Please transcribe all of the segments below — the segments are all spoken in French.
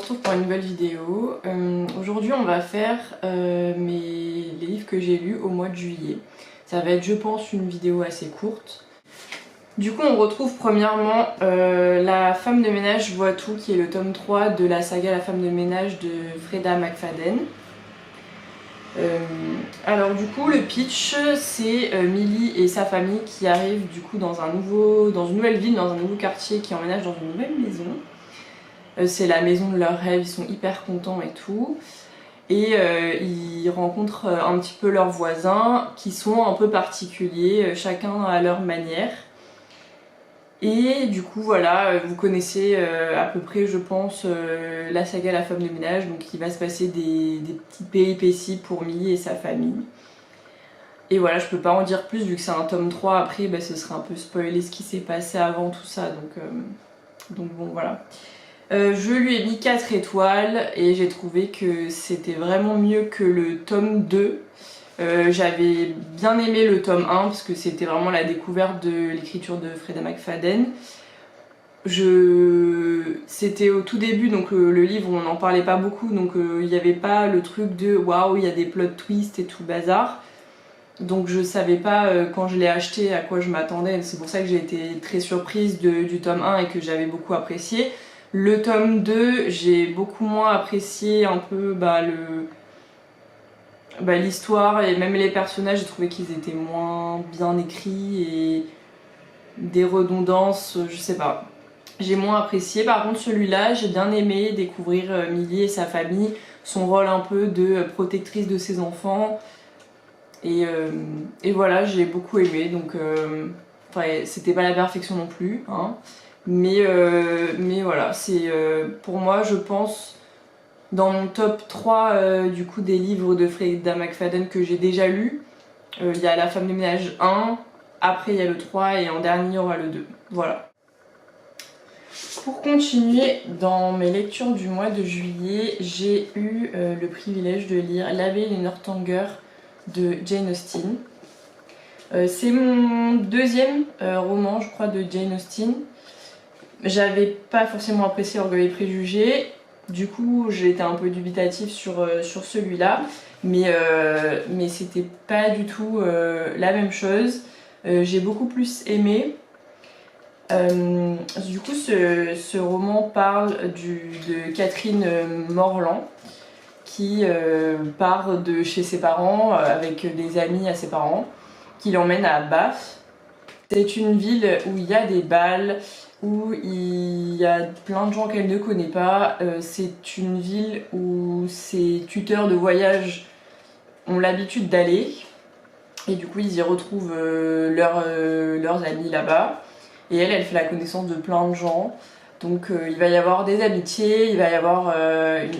retrouve pour une nouvelle vidéo. Aujourd'hui on va faire les livres que j'ai lus au mois de juillet. Ça va être je pense une vidéo assez courte. Du coup on retrouve premièrement La femme de ménage voit tout, qui est le tome 3 de la saga La femme de ménage de Freda McFadden. Alors du coup le pitch c'est Millie et sa famille qui arrivent du coup dans une nouvelle ville, dans un nouveau quartier, qui emménagent dans une nouvelle maison. C'est la maison de leurs rêves, ils sont hyper contents et tout. Et ils rencontrent un petit peu leurs voisins qui sont un peu particuliers, chacun à leur manière. Et du coup voilà, vous connaissez à peu près je pense la saga La femme de ménage, donc il va se passer des petites péripéties pour Millie et sa famille. Et voilà, je peux pas en dire plus vu que c'est un tome 3, après bah, ce serait un peu spoiler ce qui s'est passé avant tout ça, donc bon voilà. Je lui ai mis 4 étoiles et j'ai trouvé que c'était vraiment mieux que le tome 2. J'avais bien aimé le tome 1 parce que c'était vraiment la découverte de l'écriture de Freda McFadden. C'était au tout début, donc le livre on n'en parlait pas beaucoup, donc il n'y avait pas le truc de waouh, il y a des plot twists et tout bazar. Donc je savais pas quand je l'ai acheté à quoi je m'attendais, c'est pour ça que j'ai été très surprise du tome 1 et que j'avais beaucoup apprécié. Le tome 2, j'ai beaucoup moins apprécié un peu l'histoire et même les personnages, j'ai trouvé qu'ils étaient moins bien écrits et des redondances, je sais pas. J'ai moins apprécié. Par contre celui-là, j'ai bien aimé découvrir Millie et sa famille, son rôle un peu de protectrice de ses enfants. Et voilà, j'ai beaucoup aimé, donc c'était pas la perfection non plus, hein. Mais voilà, c'est pour moi, je pense, dans mon top 3 du coup des livres de Freda McFadden que j'ai déjà lus. Il y a La femme de ménage 1, après il y a le 3 et en dernier il y aura le 2. Voilà. Pour continuer dans mes lectures du mois de juillet, j'ai eu le privilège de lire L'abeille et Northanger de Jane Austen. C'est mon deuxième roman, je crois, de Jane Austen. J'avais pas forcément apprécié Orgueil et Préjugés, du coup j'ai été un peu dubitative sur celui-là, mais c'était pas du tout la même chose. J'ai beaucoup plus aimé. Du coup ce roman parle de Catherine Morland qui part de chez ses parents avec des amis à ses parents, qui l'emmènent à Bath. C'est une ville où il y a des bals, où il y a plein de gens qu'elle ne connaît pas. C'est une ville où ses tuteurs de voyage ont l'habitude d'aller. Et du coup, ils y retrouvent leurs amis là-bas. Et elle fait la connaissance de plein de gens. Donc il va y avoir des amitiés, il va y avoir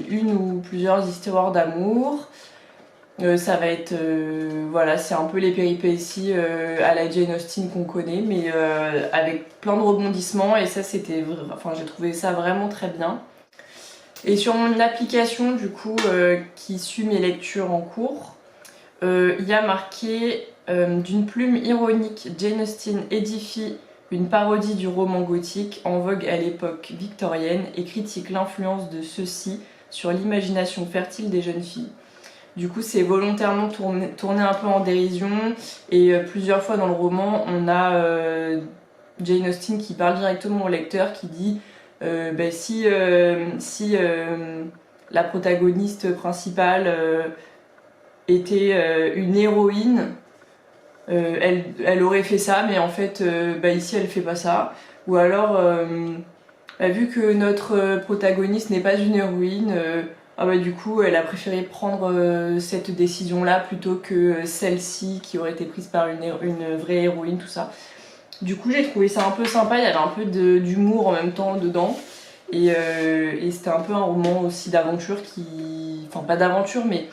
une ou plusieurs histoires d'amour. Ça va être, voilà, c'est un peu les péripéties à la Jane Austen qu'on connaît, mais avec plein de rebondissements, et ça j'ai trouvé ça vraiment très bien. Et sur mon application du coup qui suit mes lectures en cours, il y a marqué d'une plume ironique, Jane Austen édifie une parodie du roman gothique en vogue à l'époque victorienne et critique l'influence de ceux-ci sur l'imagination fertile des jeunes filles. Du coup c'est volontairement tourné un peu en dérision, et plusieurs fois dans le roman on a Jane Austen qui parle directement au lecteur, qui dit si la protagoniste principale était une héroïne, elle aurait fait ça, mais en fait ici elle fait pas ça. Ou alors vu que notre protagoniste n'est pas une héroïne, du coup elle a préféré prendre cette décision là plutôt que celle-ci qui aurait été prise par une vraie héroïne, tout ça. Du coup j'ai trouvé ça un peu sympa, il y avait un peu d'humour en même temps dedans, et c'était un peu un roman aussi d'aventure enfin pas d'aventure, mais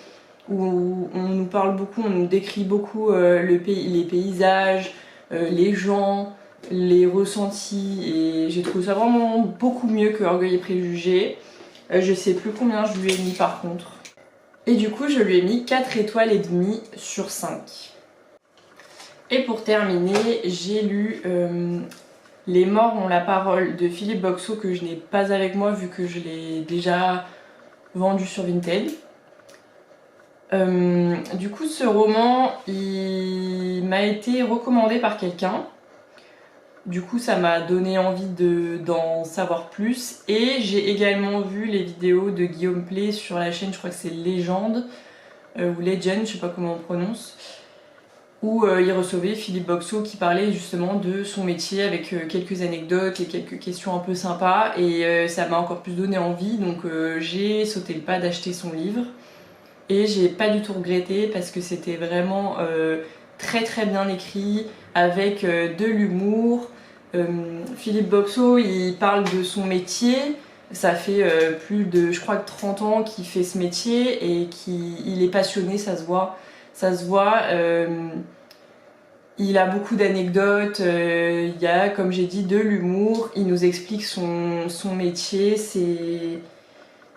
où on nous parle beaucoup, on nous décrit beaucoup les paysages, les gens, les ressentis, et j'ai trouvé ça vraiment beaucoup mieux que Orgueil et Préjugés. Je sais plus combien je lui ai mis par contre. Et du coup je lui ai mis 4 étoiles et demie sur 5. Et pour terminer, j'ai lu Les morts ont la parole de Philippe Boxeau, que je n'ai pas avec moi vu que je l'ai déjà vendu sur Vinted. Du coup, ce roman, il m'a été recommandé par quelqu'un. Du coup, ça m'a donné envie d'en savoir plus. Et j'ai également vu les vidéos de Guillaume Play sur la chaîne, je crois que c'est Légende, ou Legend, je sais pas comment on prononce, où il recevait Philippe Boxeau qui parlait justement de son métier avec quelques anecdotes et quelques questions un peu sympas. Et ça m'a encore plus donné envie, donc j'ai sauté le pas d'acheter son livre. Et j'ai pas du tout regretté parce que c'était vraiment très très bien écrit, avec de l'humour. Philippe Boxeau, il parle de son métier. Ça fait plus de, je crois, 30 ans qu'il fait ce métier et qu'il est passionné, ça se voit. Ça se voit. Il a beaucoup d'anecdotes, il y a, comme j'ai dit, de l'humour. Il nous explique son métier.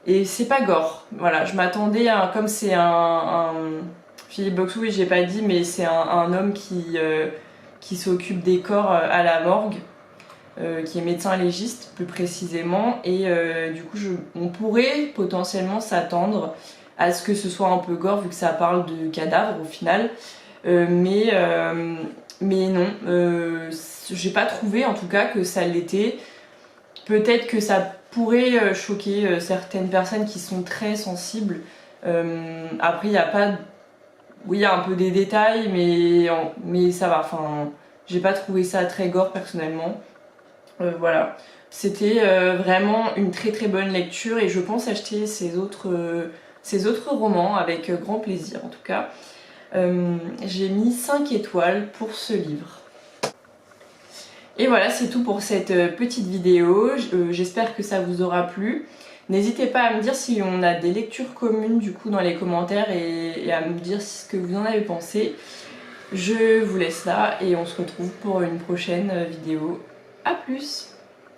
Et c'est pas gore. Voilà, je m'attendais à, comme c'est un Philippe Boxeau, oui, j'ai pas dit, mais c'est un homme qui s'occupe des corps à la morgue, qui est médecin légiste plus précisément, et du coup on pourrait potentiellement s'attendre à ce que ce soit un peu gore vu que ça parle de cadavres au final, mais non, j'ai pas trouvé en tout cas que ça l'était. Peut-être que ça pourrait choquer certaines personnes qui sont très sensibles. Après, il y a pas. Oui, il y a un peu des détails, mais ça va. Enfin, j'ai pas trouvé ça très gore personnellement. Voilà. C'était vraiment une très très bonne lecture et je pense acheter ces autres romans avec grand plaisir en tout cas. J'ai mis 5 étoiles pour ce livre. Et voilà, c'est tout pour cette petite vidéo. J'espère que ça vous aura plu. N'hésitez pas à me dire si on a des lectures communes du coup dans les commentaires et à me dire ce que vous en avez pensé. Je vous laisse là et on se retrouve pour une prochaine vidéo. A plus!